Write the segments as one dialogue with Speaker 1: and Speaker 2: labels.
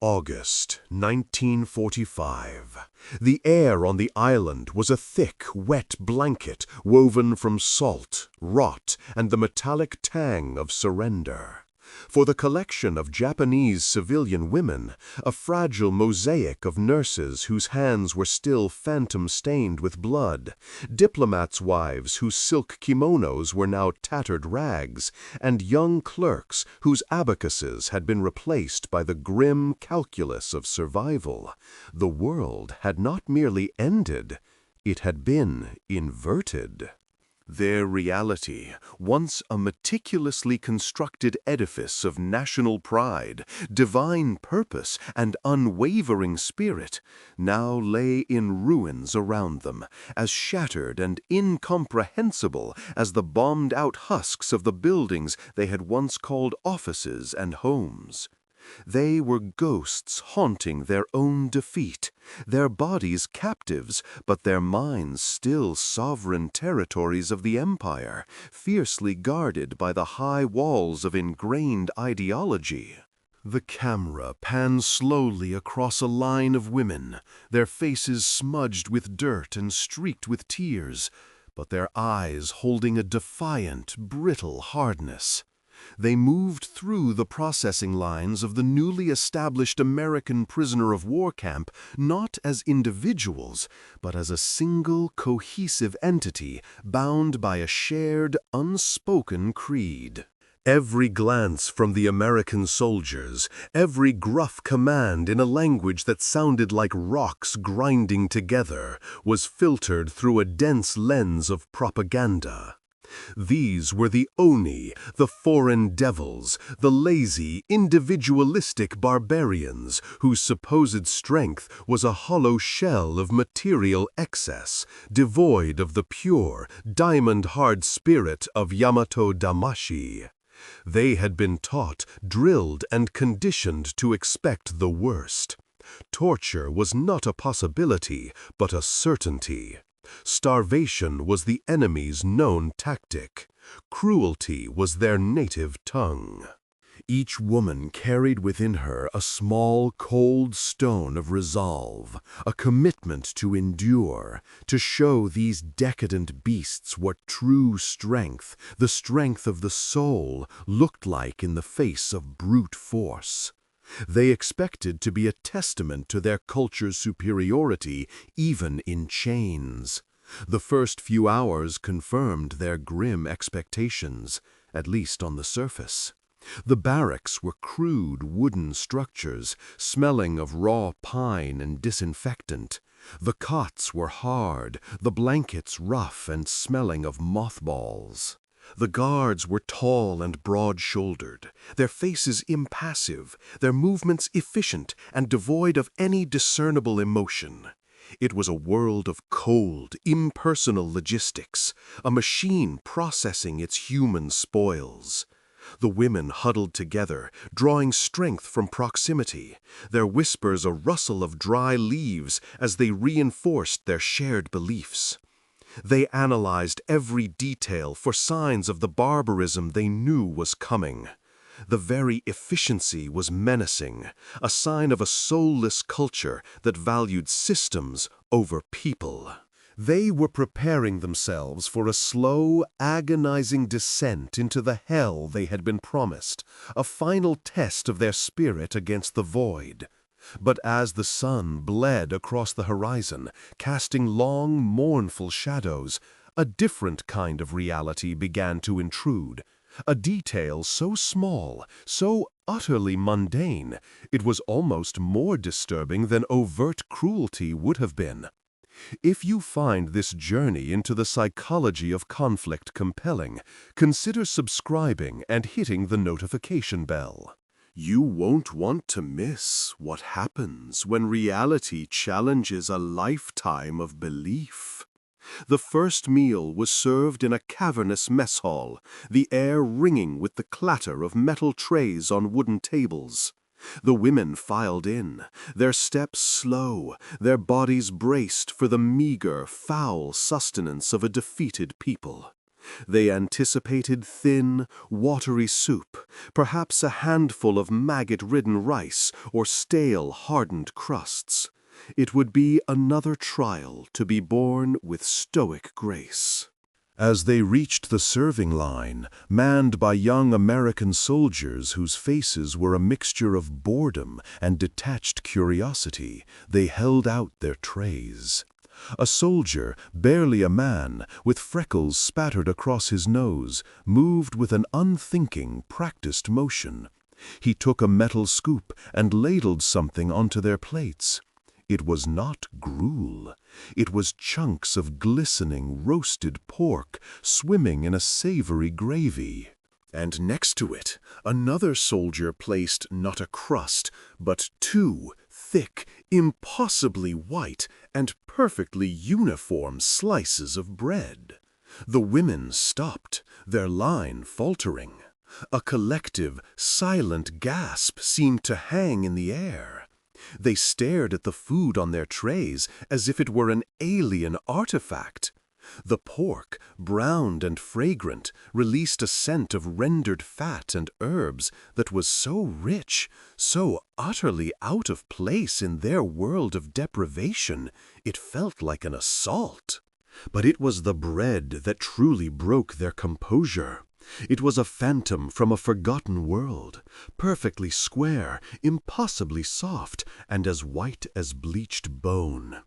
Speaker 1: August 1945. The air on the island was a thick, wet blanket woven from salt, rot, and the metallic tang of surrender. For the collection of Japanese civilian women, a fragile mosaic of nurses whose hands were still phantom-stained with blood, diplomats' wives whose silk kimonos were now tattered rags, and young clerks whose abacuses had been replaced by the grim calculus of survival, the world had not merely ended, it had been inverted. Their reality, once a meticulously constructed edifice of national pride, divine purpose, and unwavering spirit, now lay in ruins around them, as shattered and incomprehensible as the bombed-out husks of the buildings they had once called offices and homes. They were ghosts haunting their own defeat, their bodies captives, but their minds still sovereign territories of the empire, fiercely guarded by the high walls of ingrained ideology. The camera pans slowly across a line of women, their faces smudged with dirt and streaked with tears, but their eyes holding a defiant, brittle hardness. They moved through the processing lines of the newly established American prisoner of war camp not as individuals, but as a single cohesive entity bound by a shared, unspoken creed. Every glance from the American soldiers, every gruff command in a language that sounded like rocks grinding together, was filtered through a dense lens of propaganda. These were the Oni, the foreign devils, the lazy, individualistic barbarians whose supposed strength was a hollow shell of material excess, devoid of the pure, diamond-hard spirit of Yamato Damashi. They had been taught, drilled, and conditioned to expect the worst. Torture was not a possibility, but a certainty. Starvation was the enemy's known tactic. Cruelty was their native tongue. Each woman carried within her a small, cold stone of resolve, a commitment to endure, to show these decadent beasts what true strength, the strength of the soul, looked like in the face of brute force. They expected to be a testament to their culture's superiority, even in chains. The first few hours confirmed their grim expectations, at least on the surface. The barracks were crude wooden structures, smelling of raw pine and disinfectant. The cots were hard, the blankets rough and smelling of mothballs. The guards were tall and broad-shouldered, their faces impassive, their movements efficient and devoid of any discernible emotion. It was a world of cold, impersonal logistics, a machine processing its human spoils. The women huddled together, drawing strength from proximity, their whispers a rustle of dry leaves as they reinforced their shared beliefs. They analyzed every detail for signs of the barbarism they knew was coming. The very efficiency was menacing, a sign of a soulless culture that valued systems over people. They were preparing themselves for a slow, agonizing descent into the hell they had been promised, a final test of their spirit against the void. But as the sun bled across the horizon, casting long, mournful shadows, a different kind of reality began to intrude. A detail so small, so utterly mundane, it was almost more disturbing than overt cruelty would have been. If you find this journey into the psychology of conflict compelling, consider subscribing and hitting the notification bell. You won't want to miss what happens when reality challenges a lifetime of belief. The first meal was served in a cavernous mess hall, the air ringing with the clatter of metal trays on wooden tables. The women filed in, their steps slow, their bodies braced for the meager, foul sustenance of a defeated people. They anticipated thin, watery soup, perhaps a handful of maggot-ridden rice or stale, hardened crusts. It would be another trial to be borne with stoic grace. As they reached the serving line, manned by young American soldiers whose faces were a mixture of boredom and detached curiosity, they held out their trays. A soldier, barely a man, with freckles spattered across his nose, moved with an unthinking, practiced motion. He took a metal scoop and ladled something onto their plates. It was not gruel. It was chunks of glistening, roasted pork swimming in a savory gravy. And next to it, another soldier placed not a crust, but two thick, impossibly white, and perfectly uniform slices of bread. The women stopped, their line faltering. A collective, silent gasp seemed to hang in the air. They stared at the food on their trays as if it were an alien artifact. The pork, browned and fragrant, released a scent of rendered fat and herbs that was so rich, so utterly out of place in their world of deprivation, it felt like an assault. But it was the bread that truly broke their composure. It was a phantom from a forgotten world, perfectly square, impossibly soft, and as white as bleached bone.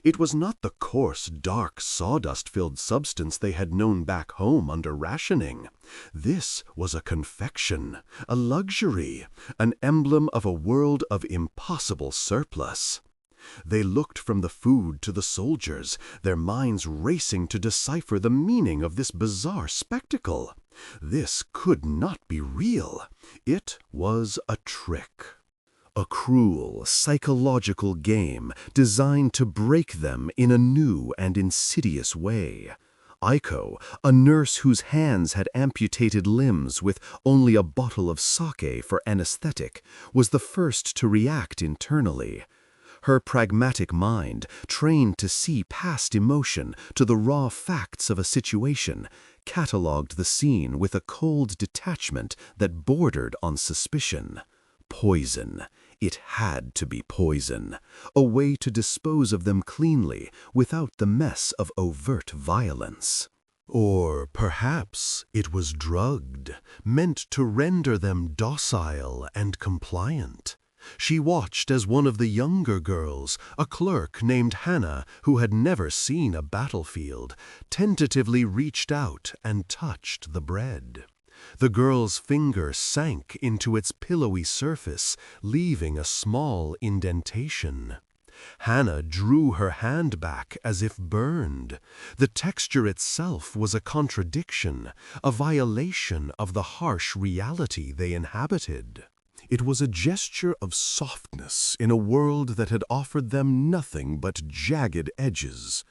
Speaker 1: It was not the coarse, dark, sawdust-filled substance they had known back home under rationing. This was a confection, a luxury, an emblem of a world of impossible surplus. They looked from the food to the soldiers, their minds racing to decipher the meaning of this bizarre spectacle. This could not be real. It was a trick. A cruel, psychological game designed to break them in a new and insidious way. Aiko, a nurse whose hands had amputated limbs with only a bottle of sake for anesthetic, was the first to react internally. Her pragmatic mind, trained to see past emotion to the raw facts of a situation, catalogued the scene with a cold detachment that bordered on suspicion. Poison. It had to be poison. A way to dispose of them cleanly, without the mess of overt violence. Or perhaps it was drugged, meant to render them docile and compliant. She watched as one of the younger girls, a clerk named Hannah, who had never seen a battlefield, tentatively reached out and touched the bread. The girl's finger sank into its pillowy surface, leaving a small indentation. Hannah drew her hand back as if burned. The texture itself was a contradiction, a violation of the harsh reality they inhabited. It was a gesture of softness in a world that had offered them nothing but jagged edges.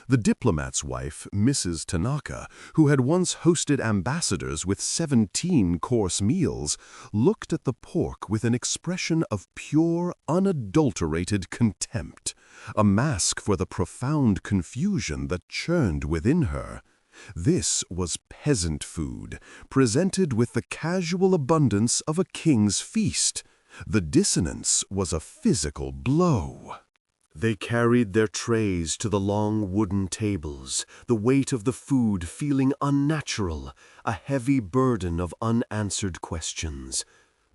Speaker 1: The diplomat's wife, Mrs. Tanaka, who had once hosted ambassadors with 17 course meals, looked at the pork with an expression of pure, unadulterated contempt, a mask for the profound confusion that churned within her. This was peasant food, presented with the casual abundance of a king's feast. The dissonance was a physical blow. They carried their trays to the long wooden tables, the weight of the food feeling unnatural, a heavy burden of unanswered questions.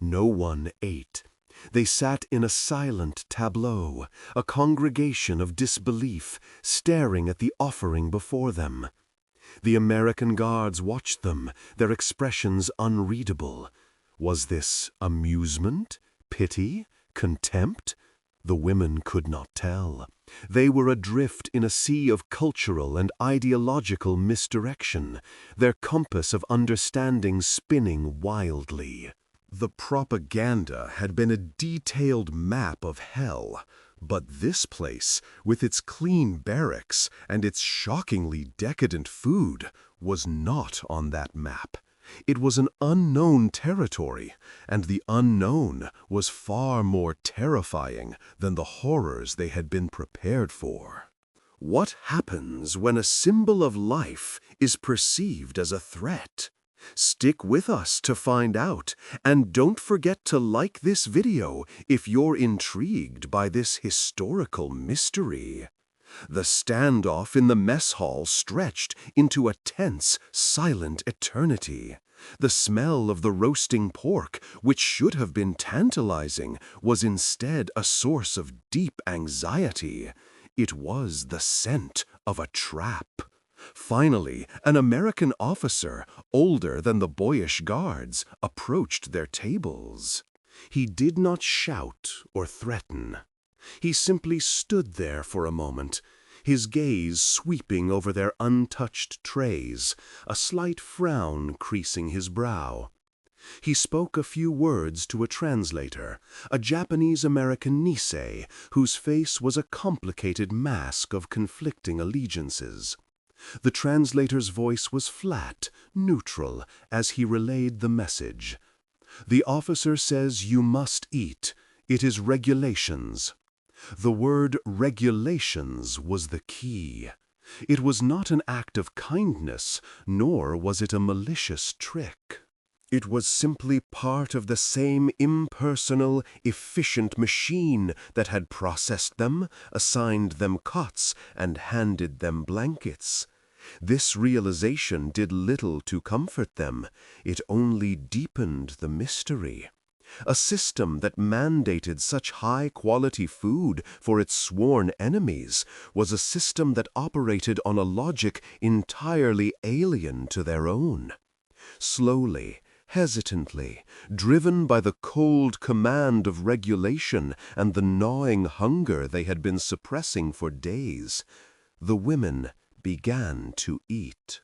Speaker 1: No one ate. They sat in a silent tableau, a congregation of disbelief, staring at the offering before them. The American guards watched them, their expressions unreadable. Was this amusement, pity, contempt? The women could not tell. They were adrift in a sea of cultural and ideological misdirection, their compass of understanding spinning wildly. The propaganda had been a detailed map of hell, but this place, with its clean barracks and its shockingly decadent food, was not on that map. It was an unknown territory, and the unknown was far more terrifying than the horrors they had been prepared for. What happens when a symbol of life is perceived as a threat? Stick with us to find out, and don't forget to like this video if you're intrigued by this historical mystery. The standoff in the mess hall stretched into a tense, silent eternity. The smell of the roasting pork, which should have been tantalizing, was instead a source of deep anxiety. It was the scent of a trap. Finally, an American officer, older than the boyish guards, approached their tables. He did not shout or threaten. He simply stood there for a moment, his gaze sweeping over their untouched trays, a slight frown creasing his brow. He spoke a few words to a translator, a Japanese-American Nisei, whose face was a complicated mask of conflicting allegiances. The translator's voice was flat, neutral, as he relayed the message. "The officer says you must eat. It is regulations." The word regulations was the key. It was not an act of kindness, nor was it a malicious trick. It was simply part of the same impersonal, efficient machine that had processed them, assigned them cots, and handed them blankets. This realization did little to comfort them. It only deepened the mystery. A system that mandated such high-quality food for its sworn enemies was a system that operated on a logic entirely alien to their own. Slowly, hesitantly, driven by the cold command of regulation and the gnawing hunger they had been suppressing for days, the women began to eat.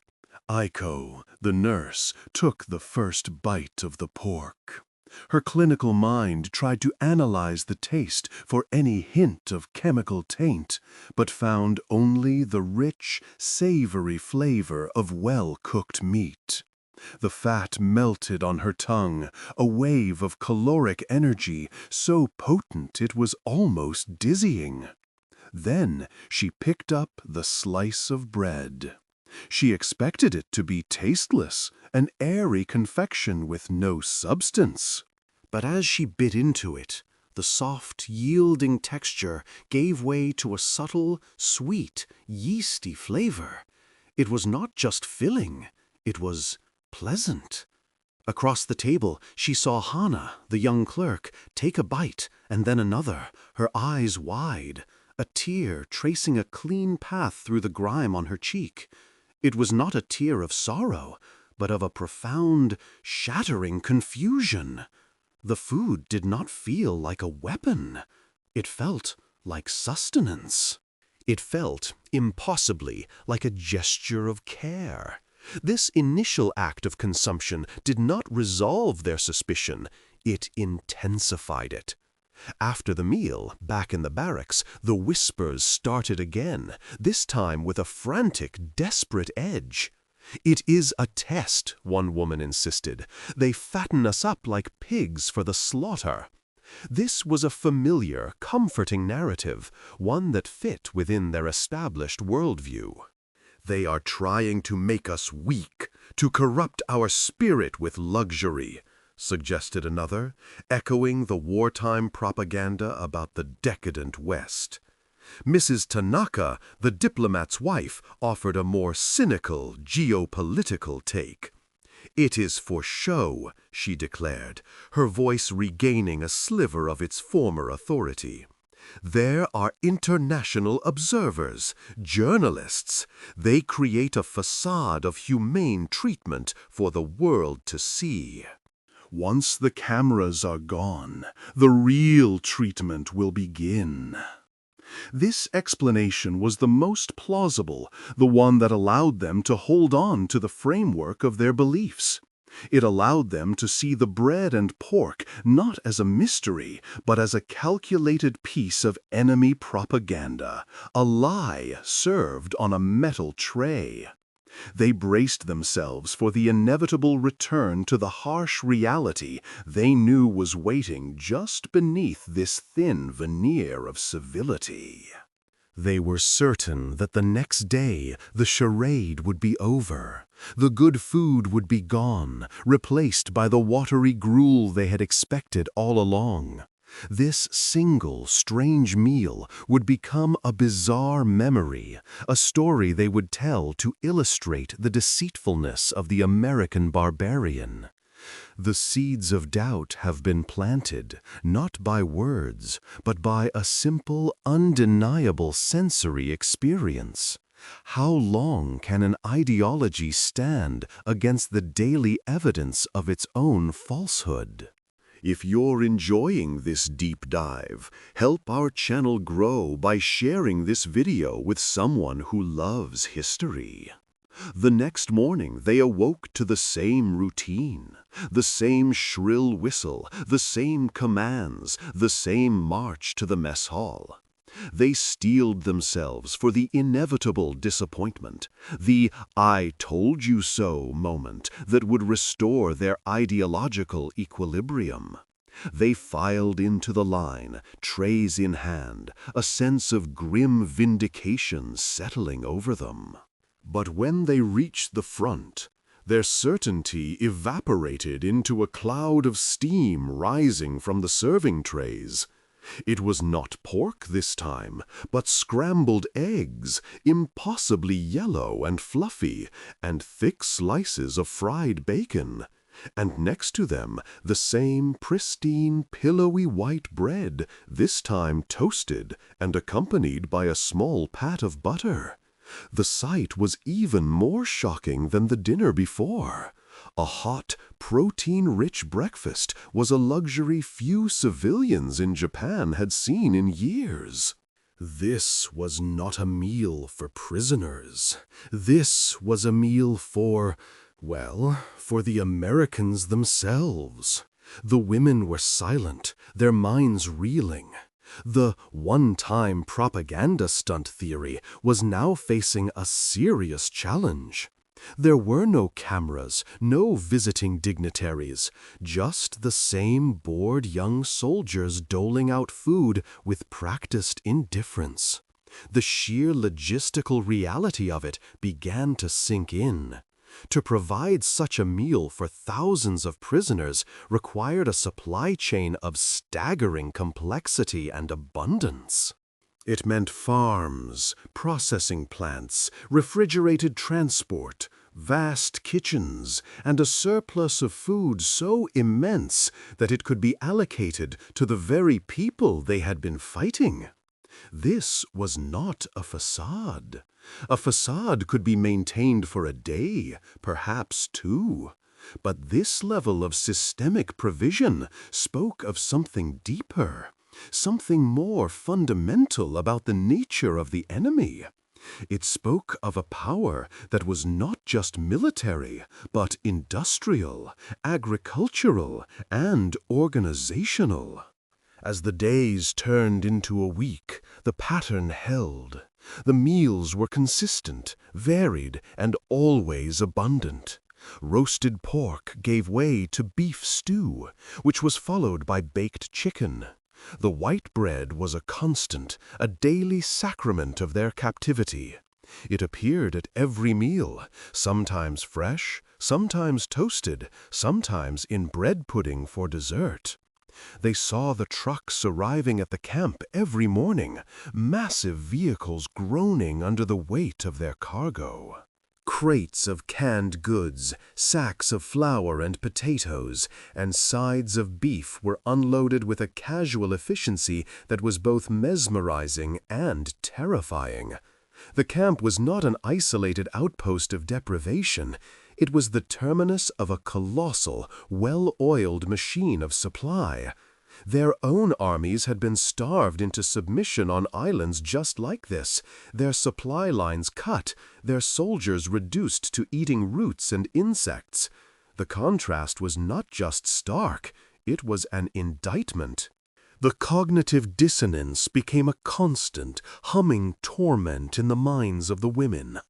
Speaker 1: Aiko, the nurse, took the first bite of the pork. Her clinical mind tried to analyze the taste for any hint of chemical taint, but found only the rich, savory flavor of well-cooked meat. The fat melted on her tongue, a wave of caloric energy so potent it was almost dizzying. Then she picked up the slice of bread. She expected it to be tasteless, an airy confection with no substance. But as she bit into it, the soft, yielding texture gave way to a subtle, sweet, yeasty flavor. It was not just filling, it was pleasant. Across the table, she saw Hana, the young clerk, take a bite and then another, her eyes wide, a tear tracing a clean path through the grime on her cheek. It was not a tear of sorrow, but of a profound, shattering confusion. The food did not feel like a weapon. It felt like sustenance. It felt, impossibly, like a gesture of care. This initial act of consumption did not resolve their suspicion, it intensified it. After the meal, back in the barracks, the whispers started again, this time with a frantic, desperate edge. "It is a test," one woman insisted. "They fatten us up like pigs for the slaughter." This was a familiar, comforting narrative, one that fit within their established worldview. "They are trying to make us weak, to corrupt our spirit with luxury," suggested another, echoing the wartime propaganda about the decadent West. Mrs. Tanaka, the diplomat's wife, offered a more cynical, geopolitical take. "It is for show," she declared, her voice regaining a sliver of its former authority. "There are international observers, journalists. They create a facade of humane treatment for the world to see. Once the cameras are gone, the real treatment will begin." This explanation was the most plausible, the one that allowed them to hold on to the framework of their beliefs. It allowed them to see the bread and pork not as a mystery, but as a calculated piece of enemy propaganda, a lie served on a metal tray. They braced themselves for the inevitable return to the harsh reality they knew was waiting just beneath this thin veneer of civility. They were certain that the next day the charade would be over. The good food would be gone, replaced by the watery gruel they had expected all along. This single, strange meal would become a bizarre memory, a story they would tell to illustrate the deceitfulness of the American barbarian. The seeds of doubt have been planted, not by words, but by a simple, undeniable sensory experience. How long can an ideology stand against the daily evidence of its own falsehood? If you're enjoying this deep dive, help our channel grow by sharing this video with someone who loves history. The next morning they awoke to the same routine, the same shrill whistle, the same commands, the same march to the mess hall. They steeled themselves for the inevitable disappointment, the "I told you so" moment that would restore their ideological equilibrium. They filed into the line, trays in hand, a sense of grim vindication settling over them. But when they reached the front, their certainty evaporated into a cloud of steam rising from the serving trays. It was not pork this time, but scrambled eggs, impossibly yellow and fluffy, and thick slices of fried bacon. And next to them, the same pristine, pillowy white bread, this time toasted and accompanied by a small pat of butter. The sight was even more shocking than the dinner before. A hot, protein-rich breakfast was a luxury few civilians in Japan had seen in years. This was not a meal for prisoners. This was a meal for, well, for the Americans themselves. The women were silent, their minds reeling. The one-time propaganda stunt theory was now facing a serious challenge. There were no cameras, no visiting dignitaries, just the same bored young soldiers doling out food with practiced indifference. The sheer logistical reality of it began to sink in. To provide such a meal for thousands of prisoners required a supply chain of staggering complexity and abundance. It meant farms, processing plants, refrigerated transport, vast kitchens, and a surplus of food so immense that it could be allocated to the very people they had been fighting. This was not a facade. A facade could be maintained for a day, perhaps two. But this level of systemic provision spoke of something deeper, something more fundamental about the nature of the enemy. It spoke of a power that was not just military, but industrial, agricultural, and organizational. As the days turned into a week, the pattern held. The meals were consistent, varied, and always abundant. Roasted pork gave way to beef stew, which was followed by baked chicken. The white bread was a constant, a daily sacrament of their captivity. It appeared at every meal, sometimes fresh, sometimes toasted, sometimes in bread pudding for dessert. They saw the trucks arriving at the camp every morning, massive vehicles groaning under the weight of their cargo. Crates of canned goods, sacks of flour and potatoes, and sides of beef were unloaded with a casual efficiency that was both mesmerizing and terrifying. The camp was not an isolated outpost of deprivation. It was the terminus of a colossal, well-oiled machine of supply. Their own armies had been starved into submission on islands just like this, their supply lines cut, their soldiers reduced to eating roots and insects. The contrast was not just stark, it was an indictment. The cognitive dissonance became a constant, humming torment in the minds of the women.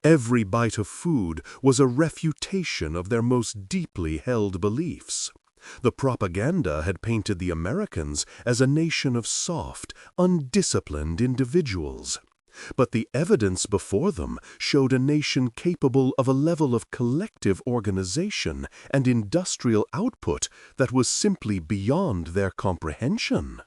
Speaker 1: Every bite of food was a refutation of their most deeply held beliefs. The propaganda had painted the Americans as a nation of soft, undisciplined individuals. But the evidence before them showed a nation capable of a level of collective organization and industrial output that was simply beyond their comprehension.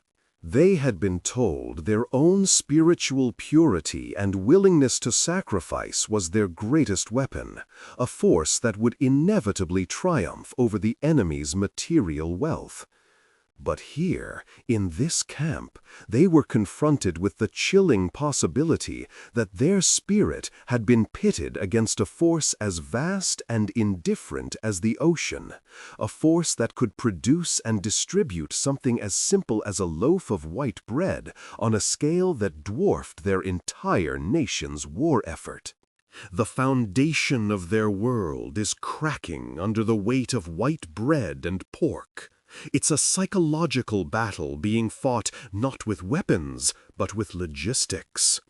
Speaker 1: They had been told their own spiritual purity and willingness to sacrifice was their greatest weapon, a force that would inevitably triumph over the enemy's material wealth. But here, in this camp, they were confronted with the chilling possibility that their spirit had been pitted against a force as vast and indifferent as the ocean, a force that could produce and distribute something as simple as a loaf of white bread on a scale that dwarfed their entire nation's war effort. The foundation of their world is cracking under the weight of white bread and pork. It's a psychological battle being fought not with weapons, but with logistics.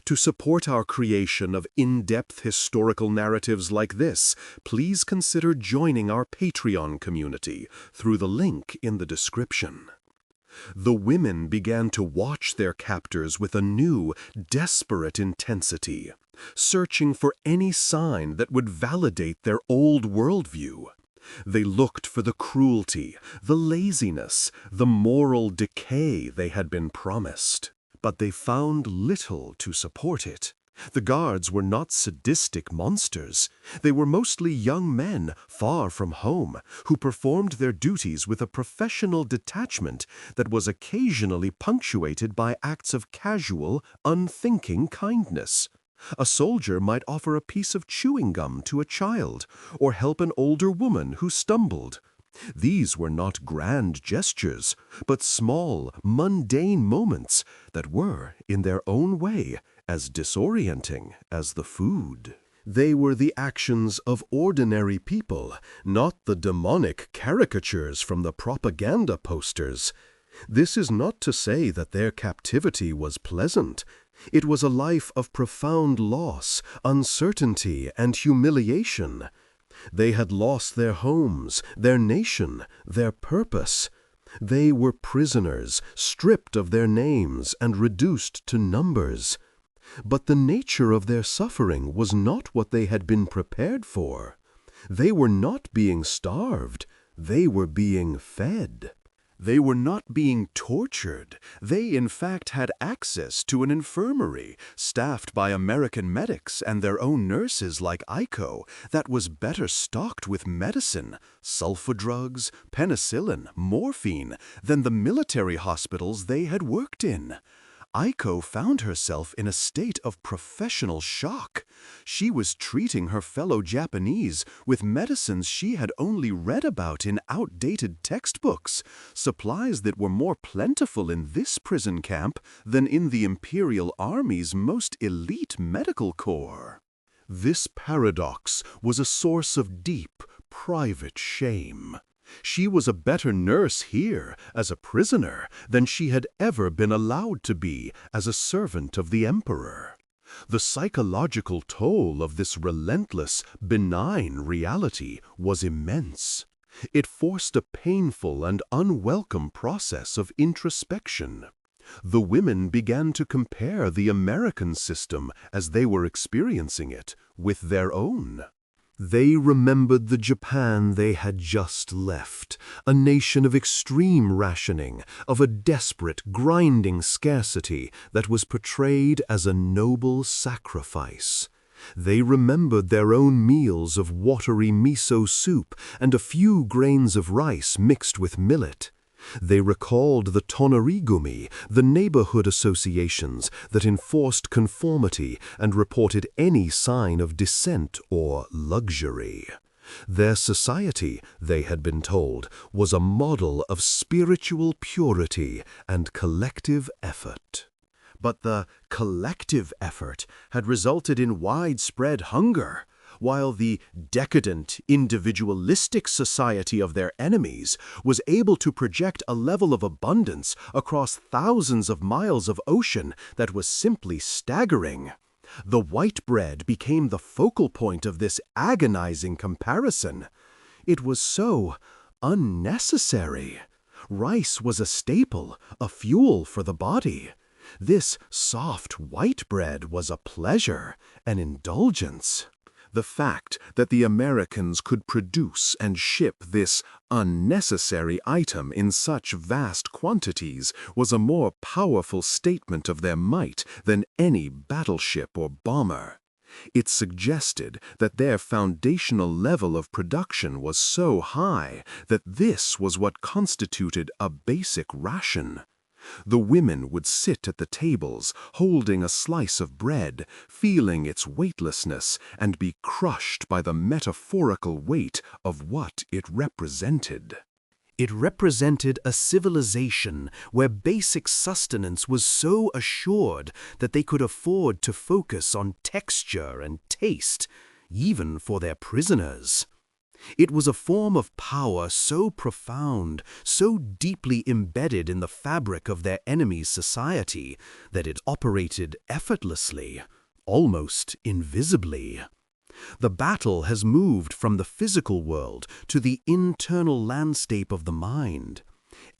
Speaker 1: To support our creation of in-depth historical narratives like this, please consider joining our Patreon community through the link in the description. The women began to watch their captors with a new, desperate intensity, searching for any sign that would validate their old worldview. They looked for the cruelty, the laziness, the moral decay they had been promised. But they found little to support it. The guards were not sadistic monsters. They were mostly young men, far from home, who performed their duties with a professional detachment that was occasionally punctuated by acts of casual, unthinking kindness. A soldier might offer a piece of chewing gum to a child, or help an older woman who stumbled. These were not grand gestures, but small, mundane moments that were, in their own way, as disorienting as the food. They were the actions of ordinary people, not the demonic caricatures from the propaganda posters. This is not to say that their captivity was pleasant. It was a life of profound loss, uncertainty, and humiliation. They had lost their homes, their nation, their purpose. They were prisoners, stripped of their names and reduced to numbers. But the nature of their suffering was not what they had been prepared for. They were not being starved. They were being fed. They were not being tortured. They, in fact, had access to an infirmary, staffed by American medics and their own nurses like ICO, that was better stocked with medicine, sulfa drugs, penicillin, morphine, than the military hospitals they had worked in. Aiko found herself in a state of professional shock. She was treating her fellow Japanese with medicines she had only read about in outdated textbooks, supplies that were more plentiful in this prison camp than in the Imperial Army's most elite medical corps. This paradox was a source of deep, private shame. She was a better nurse here, as a prisoner, than she had ever been allowed to be as a servant of the Emperor. The psychological toll of this relentless, benign reality was immense. It forced a painful and unwelcome process of introspection. The women began to compare the American system, as they were experiencing it, with their own. They remembered the Japan they had just left, a nation of extreme rationing, of a desperate, grinding scarcity that was portrayed as a noble sacrifice. They remembered their own meals of watery miso soup and a few grains of rice mixed with millet. They recalled the tonorigumi, the neighborhood associations that enforced conformity and reported any sign of dissent or luxury. Their society, they had been told, was a model of spiritual purity and collective effort. But the collective effort had resulted in widespread hunger, while the decadent, individualistic society of their enemies was able to project a level of abundance across thousands of miles of ocean that was simply staggering. The white bread became the focal point of this agonizing comparison. It was so unnecessary. Rice was a staple, a fuel for the body. This soft white bread was a pleasure, an indulgence. The fact that the Americans could produce and ship this unnecessary item in such vast quantities was a more powerful statement of their might than any battleship or bomber. It suggested that their foundational level of production was so high that this was what constituted a basic ration. The women would sit at the tables, holding a slice of bread, feeling its weightlessness, and be crushed by the metaphorical weight of what it represented. It represented a civilization where basic sustenance was so assured that they could afford to focus on texture and taste, even for their prisoners. It was a form of power so profound, so deeply embedded in the fabric of their enemies' society, that it operated effortlessly, almost invisibly. The battle has moved from the physical world to the internal landscape of the mind.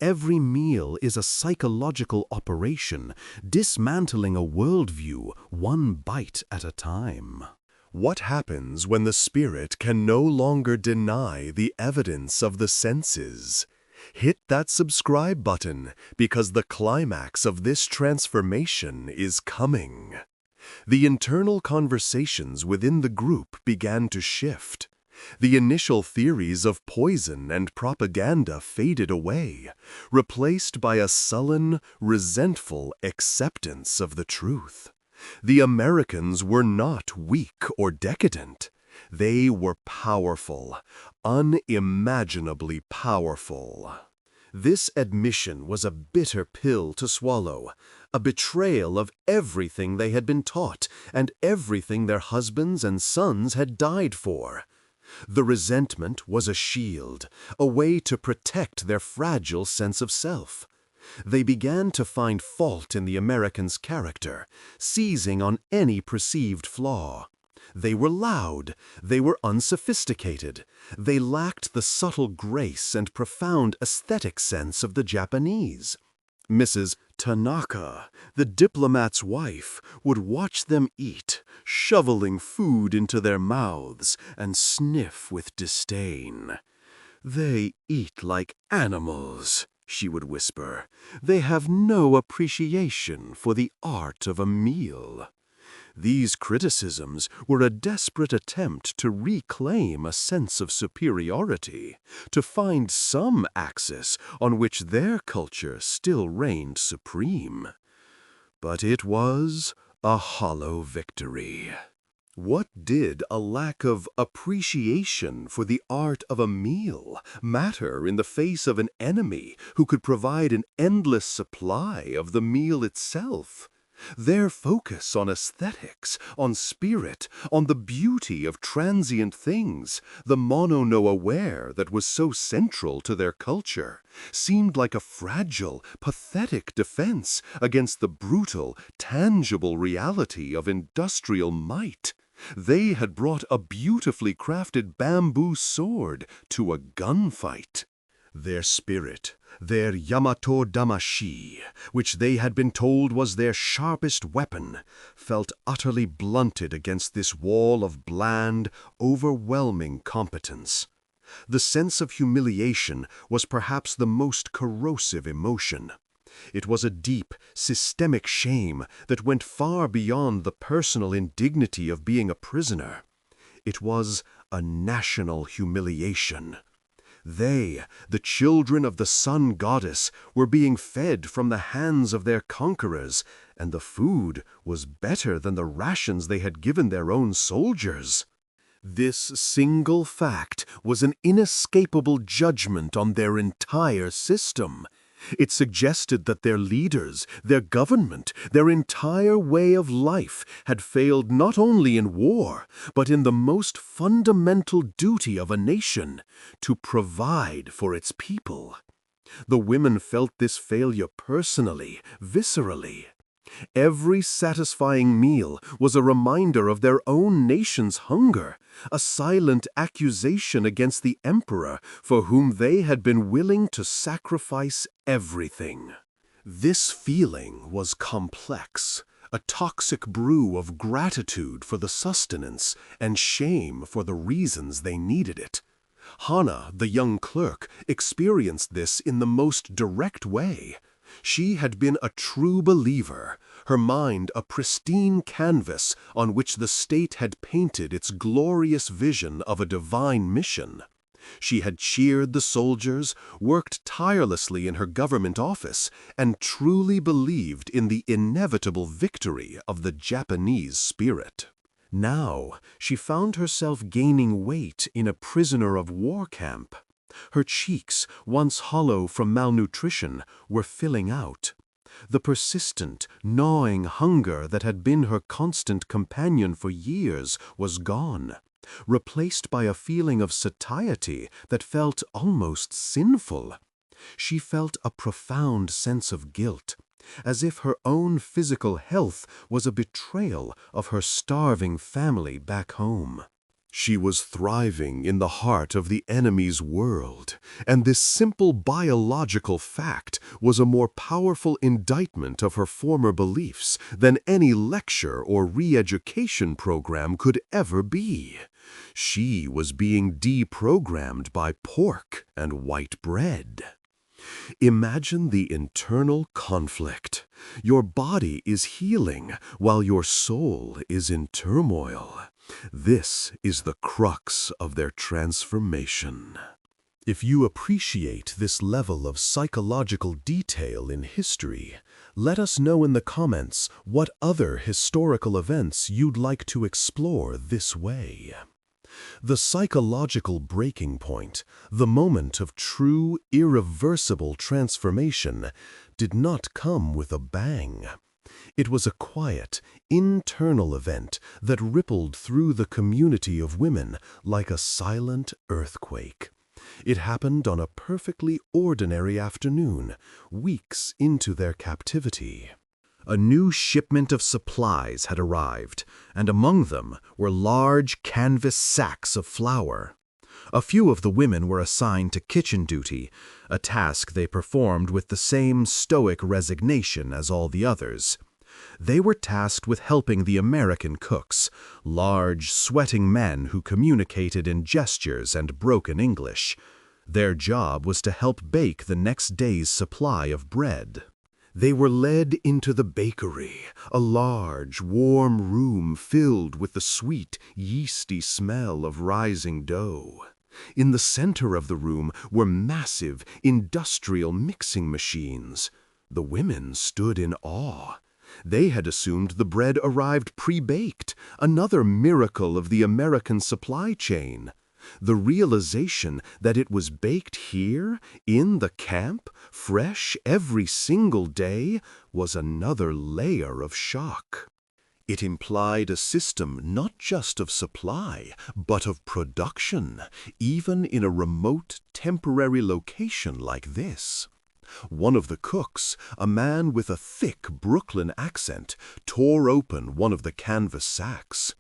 Speaker 1: Every meal is a psychological operation, dismantling a worldview one bite at a time. What happens when the spirit can no longer deny the evidence of the senses? Hit that subscribe button, because the climax of this transformation is coming. The internal conversations within the group began to shift. The initial theories of poison and propaganda faded away, replaced by a sullen, resentful acceptance of the truth. The Americans were not weak or decadent. They were powerful, unimaginably powerful. This admission was a bitter pill to swallow, a betrayal of everything they had been taught and everything their husbands and sons had died for. The resentment was a shield, a way to protect their fragile sense of self. They began to find fault in the Americans' character, seizing on any perceived flaw. They were loud, they were unsophisticated, they lacked the subtle grace and profound aesthetic sense of the Japanese. Mrs. Tanaka, the diplomat's wife, would watch them eat, shoveling food into their mouths, and sniff with disdain. "They eat like animals," she would whisper. "They have no appreciation for the art of a meal." These criticisms were a desperate attempt to reclaim a sense of superiority, to find some axis on which their culture still reigned supreme. But it was a hollow victory. What did a lack of appreciation for the art of a meal matter in the face of an enemy who could provide an endless supply of the meal itself? Their focus on aesthetics, on spirit, on the beauty of transient things, the mono-no-aware that was so central to their culture, seemed like a fragile, pathetic defense against the brutal, tangible reality of industrial might. They had brought a beautifully crafted bamboo sword to a gunfight. Their spirit, their Yamato Damashi, which they had been told was their sharpest weapon, felt utterly blunted against this wall of bland, overwhelming competence. The sense of humiliation was perhaps the most corrosive emotion. It was a deep, systemic shame that went far beyond the personal indignity of being a prisoner. It was a national humiliation. They, the children of the sun goddess, were being fed from the hands of their conquerors, and the food was better than the rations they had given their own soldiers. This single fact was an inescapable judgment on their entire system. It suggested that their leaders, their government, their entire way of life had failed not only in war, but in the most fundamental duty of a nation, to provide for its people. The women felt this failure personally, viscerally. Every satisfying meal was a reminder of their own nation's hunger, a silent accusation against the emperor for whom they had been willing to sacrifice everything. This feeling was complex, a toxic brew of gratitude for the sustenance and shame for the reasons they needed it. Hannah, the young clerk, experienced this in the most direct way. She had been a true believer, her mind a pristine canvas on which the state had painted its glorious vision of a divine mission. She had cheered the soldiers, worked tirelessly in her government office, and truly believed in the inevitable victory of the Japanese spirit. Now, she found herself gaining weight in a prisoner of war camp. Her cheeks, once hollow from malnutrition, were filling out. The persistent, gnawing hunger that had been her constant companion for years was gone, replaced by a feeling of satiety that felt almost sinful. She felt a profound sense of guilt, as if her own physical health was a betrayal of her starving family back home. She was thriving in the heart of the enemy's world, and this simple biological fact was a more powerful indictment of her former beliefs than any lecture or re-education program could ever be. She was being deprogrammed by pork and white bread. Imagine the internal conflict. Your body is healing while your soul is in turmoil. This is the crux of their transformation. If you appreciate this level of psychological detail in history, let us know in the comments what other historical events you'd like to explore this way. The psychological breaking point, the moment of true, irreversible transformation, did not come with a bang. It was a quiet, internal event that rippled through the community of women like a silent earthquake. It happened on a perfectly ordinary afternoon, weeks into their captivity. A new shipment of supplies had arrived, and among them were large canvas sacks of flour. A few of the women were assigned to kitchen duty, a task they performed with the same stoic resignation as all the others. They were tasked with helping the American cooks, large, sweating men who communicated in gestures and broken English. Their job was to help bake the next day's supply of bread. They were led into the bakery, a large, warm room filled with the sweet, yeasty smell of rising dough. In the center of the room were massive, industrial mixing machines. The women stood in awe. They had assumed the bread arrived pre-baked, another miracle of the American supply chain. The realization that it was baked here, in the camp, fresh every single day, was another layer of shock. It implied a system not just of supply, but of production, even in a remote, temporary location like this. One of the cooks, a man with a thick Brooklyn accent, tore open one of the canvas sacks.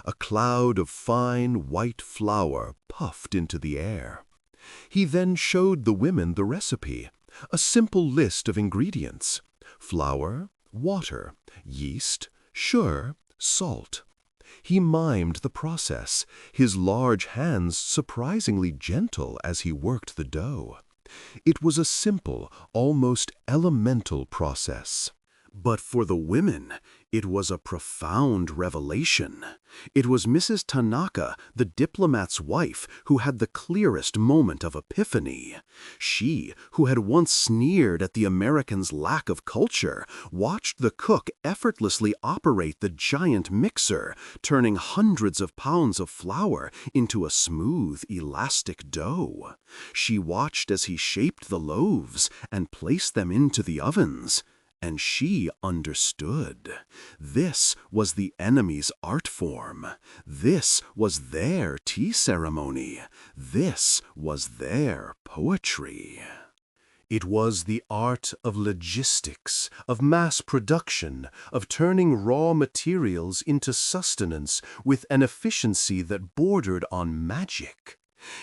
Speaker 1: A cloud of fine, white flour puffed into the air. He then showed the women the recipe, a simple list of ingredients: flour, water, yeast, sugar, salt. He mimed the process, his large hands surprisingly gentle as he worked the dough. It was a simple, almost elemental process. But for the women, it was a profound revelation. It was Mrs. Tanaka, the diplomat's wife, who had the clearest moment of epiphany. She, who had once sneered at the Americans' lack of culture, watched the cook effortlessly operate the giant mixer, turning hundreds of pounds of flour into a smooth, elastic dough. She watched as he shaped the loaves and placed them into the ovens. And she understood. This was the enemy's art form. This was their tea ceremony. This was their poetry. It was the art of logistics, of mass production, of turning raw materials into sustenance with an efficiency that bordered on magic.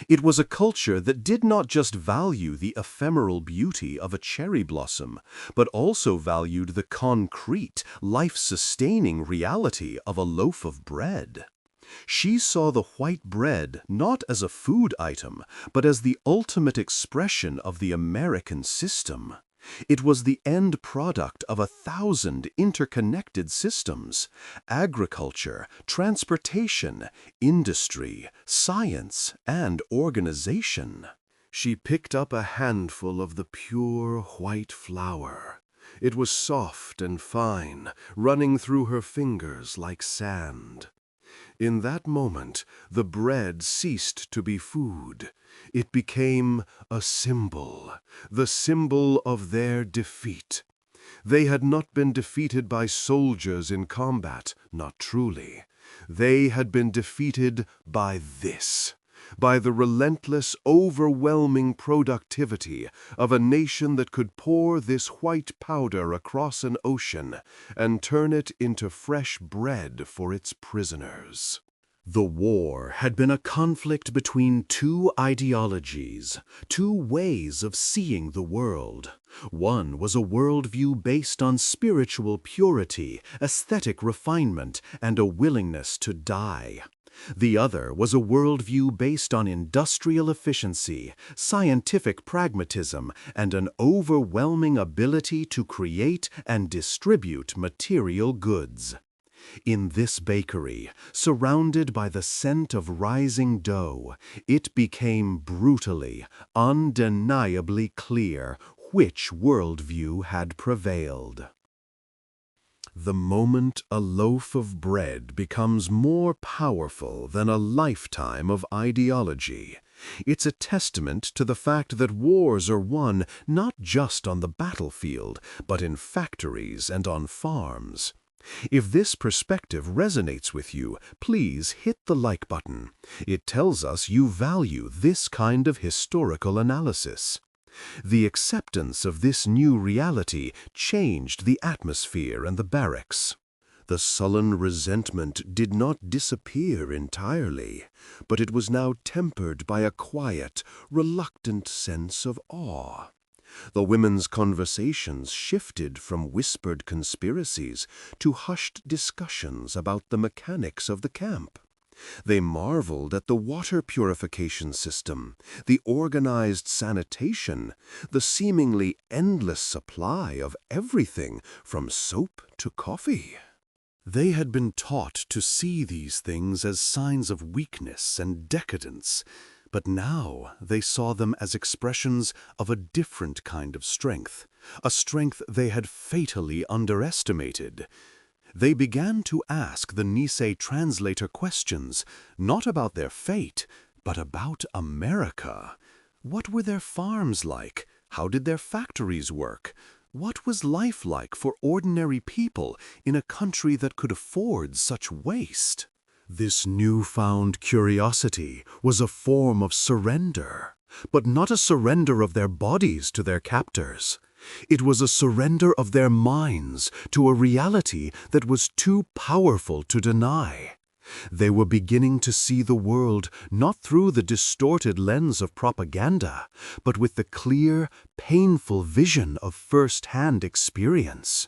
Speaker 1: It was a culture that did not just value the ephemeral beauty of a cherry blossom, but also valued the concrete, life-sustaining reality of a loaf of bread. She saw the white bread not as a food item, but as the ultimate expression of the American system. It was the end product of 1,000 interconnected systems: agriculture, transportation, industry, science, and organization. She picked up a handful of the pure white flour. It was soft and fine, running through her fingers like sand. In that moment, the bread ceased to be food. It became a symbol, the symbol of their defeat. They had not been defeated by soldiers in combat, not truly. They had been defeated by this, by the relentless, overwhelming productivity of a nation that could pour this white powder across an ocean and turn it into fresh bread for its prisoners. The war had been a conflict between two ideologies, two ways of seeing the world. One was a worldview based on spiritual purity, aesthetic refinement, and a willingness to die. The other was a worldview based on industrial efficiency, scientific pragmatism, and an overwhelming ability to create and distribute material goods. In this bakery, surrounded by the scent of rising dough, it became brutally, undeniably clear which worldview had prevailed. The moment a loaf of bread becomes more powerful than a lifetime of ideology, it's a testament to the fact that wars are won not just on the battlefield, but in factories and on farms. If this perspective resonates with you, please hit the like button. It tells us you value this kind of historical analysis. The acceptance of this new reality changed the atmosphere in the barracks. The sullen resentment did not disappear entirely, but it was now tempered by a quiet, reluctant sense of awe. The women's conversations shifted from whispered conspiracies to hushed discussions about the mechanics of the camp. They marveled at the water purification system, the organized sanitation, the seemingly endless supply of everything from soap to coffee. They had been taught to see these things as signs of weakness and decadence, but now they saw them as expressions of a different kind of strength, a strength they had fatally underestimated. They began to ask the Nisei translator questions, not about their fate, but about America. What were their farms like? How did their factories work? What was life like for ordinary people in a country that could afford such waste? This newfound curiosity was a form of surrender, but not a surrender of their bodies to their captors. It was a surrender of their minds to a reality that was too powerful to deny. They were beginning to see the world not through the distorted lens of propaganda, but with the clear, painful vision of first-hand experience.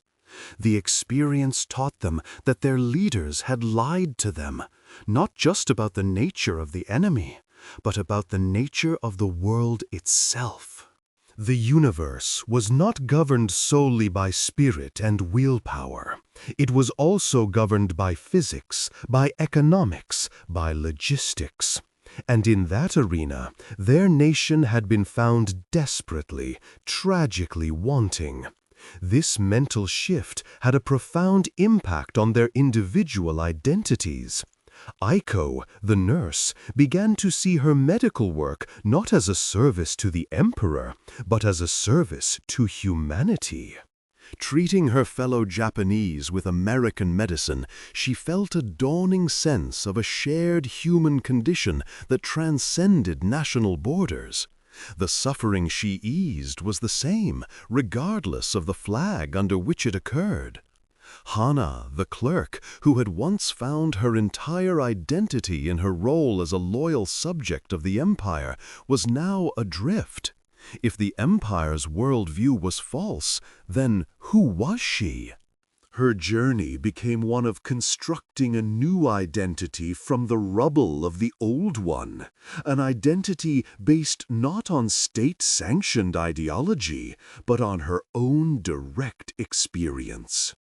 Speaker 1: The experience taught them that their leaders had lied to them, not just about the nature of the enemy, but about the nature of the world itself. The universe was not governed solely by spirit and willpower. It was also governed by physics, by economics, by logistics. And in that arena, their nation had been found desperately, tragically wanting. This mental shift had a profound impact on their individual identities. Aiko, the nurse, began to see her medical work not as a service to the emperor, but as a service to humanity. Treating her fellow Japanese with American medicine, she felt a dawning sense of a shared human condition that transcended national borders. The suffering she eased was the same, regardless of the flag under which it occurred. Hannah, the clerk, who had once found her entire identity in her role as a loyal subject of the empire, was now adrift. If the empire's worldview was false, then who was she? Her journey became one of constructing a new identity from the rubble of the old one, an identity based not on state-sanctioned ideology, but on her own direct experience.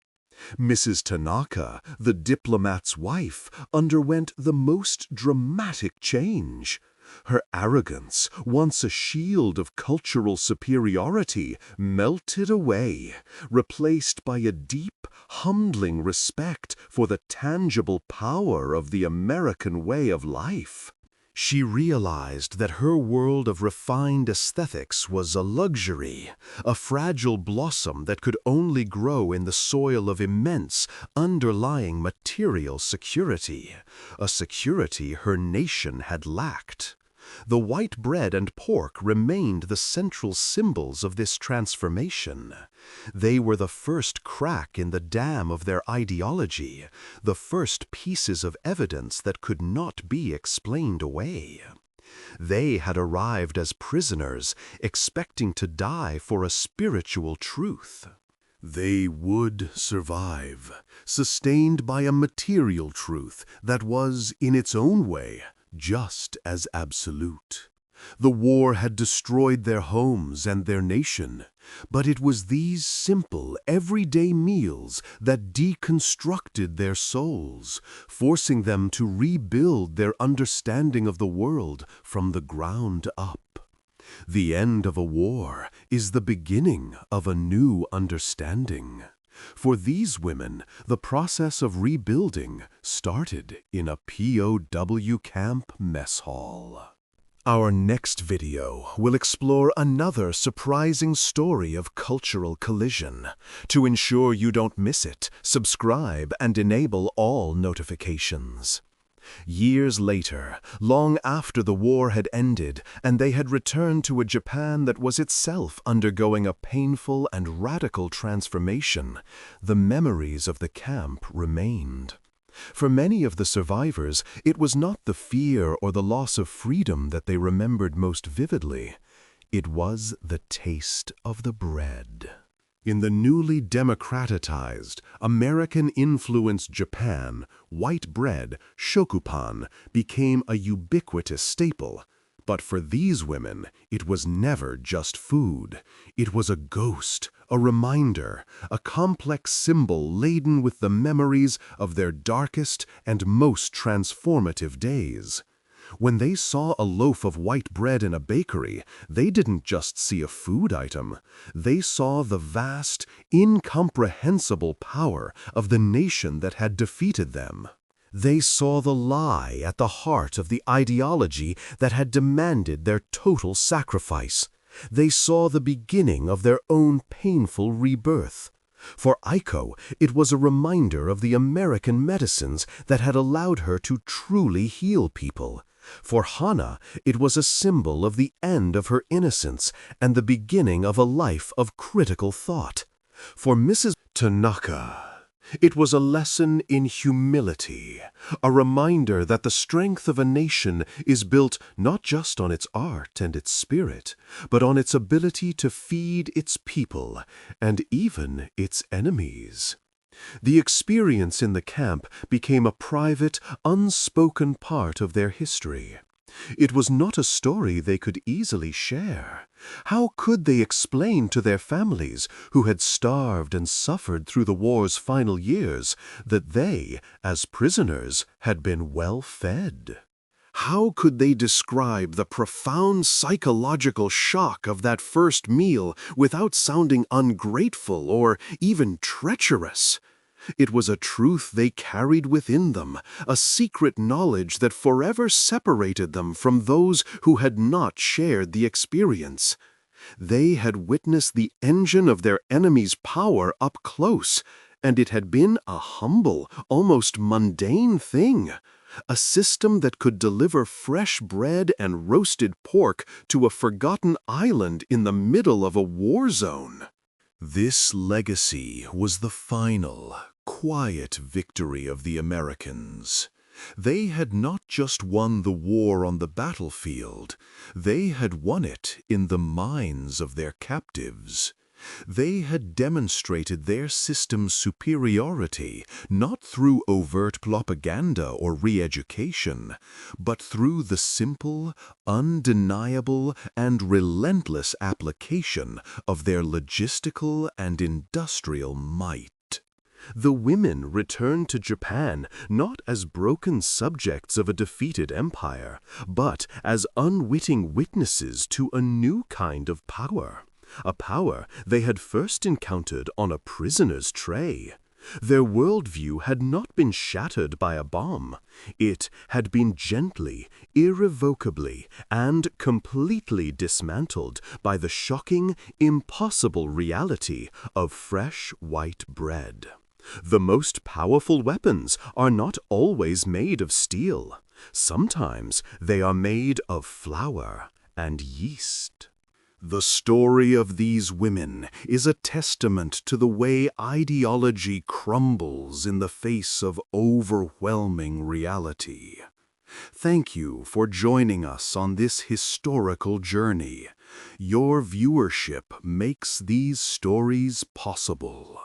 Speaker 1: Mrs. Tanaka, the diplomat's wife, underwent the most dramatic change. Her arrogance, once a shield of cultural superiority, melted away, replaced by a deep, humbling respect for the tangible power of the American way of life. She realized that her world of refined aesthetics was a luxury, a fragile blossom that could only grow in the soil of immense, underlying material security, a security her nation had lacked. The white bread and pork remained the central symbols of this transformation. They were the first crack in the dam of their ideology, the first pieces of evidence that could not be explained away. They had arrived as prisoners, expecting to die for a spiritual truth. They would survive, sustained by a material truth that was, in its own way, just as absolute. The war had destroyed their homes and their nation, but it was these simple, everyday meals that deconstructed their souls, forcing them to rebuild their understanding of the world from the ground up. The end of a war is the beginning of a new understanding. For these women, the process of rebuilding started in a POW camp mess hall. Our next video will explore another surprising story of cultural collision. To ensure you don't miss it, subscribe and enable all notifications. Years later, long after the war had ended and they had returned to a Japan that was itself undergoing a painful and radical transformation, the memories of the camp remained. For many of the survivors, it was not the fear or the loss of freedom that they remembered most vividly. It was the taste of the bread. In the newly democratized, American-influenced Japan, white bread, shokupan, became a ubiquitous staple. But for these women, it was never just food. It was a ghost, a reminder, a complex symbol laden with the memories of their darkest and most transformative days. When they saw a loaf of white bread in a bakery, they didn't just see a food item. They saw the vast, incomprehensible power of the nation that had defeated them. They saw the lie at the heart of the ideology that had demanded their total sacrifice. They saw the beginning of their own painful rebirth. For Aiko, it was a reminder of the American medicines that had allowed her to truly heal people. For Hannah, it was a symbol of the end of her innocence and the beginning of a life of critical thought. For Mrs. Tanaka, it was a lesson in humility, a reminder that the strength of a nation is built not just on its art and its spirit, but on its ability to feed its people and even its enemies. The experience in the camp became a private, unspoken part of their history. It was not a story they could easily share. How could they explain to their families, who had starved and suffered through the war's final years, that they, as prisoners, had been well fed? How could they describe the profound psychological shock of that first meal without sounding ungrateful or even treacherous? It was a truth they carried within them, a secret knowledge that forever separated them from those who had not shared the experience. They had witnessed the engine of their enemy's power up close, and it had been a humble, almost mundane thing. a system that could deliver fresh bread and roasted pork to a forgotten island in the middle of a war zone. This legacy was the final, quiet victory of the Americans. They had not just won the war on the battlefield, they had won it in the minds of their captives. They had demonstrated their system's superiority not through overt propaganda or re-education, but through the simple, undeniable, and relentless application of their logistical and industrial might. The women returned to Japan not as broken subjects of a defeated empire, but as unwitting witnesses to a new kind of power. A power they had first encountered on a prisoner's tray. Their worldview had not been shattered by a bomb. It had been gently, irrevocably, and completely dismantled by the shocking, impossible reality of fresh white bread. The most powerful weapons are not always made of steel. Sometimes they are made of flour and yeast. The story of these women is a testament to the way ideology crumbles in the face of overwhelming reality. Thank you for joining us on this historical journey. Your viewership makes these stories possible.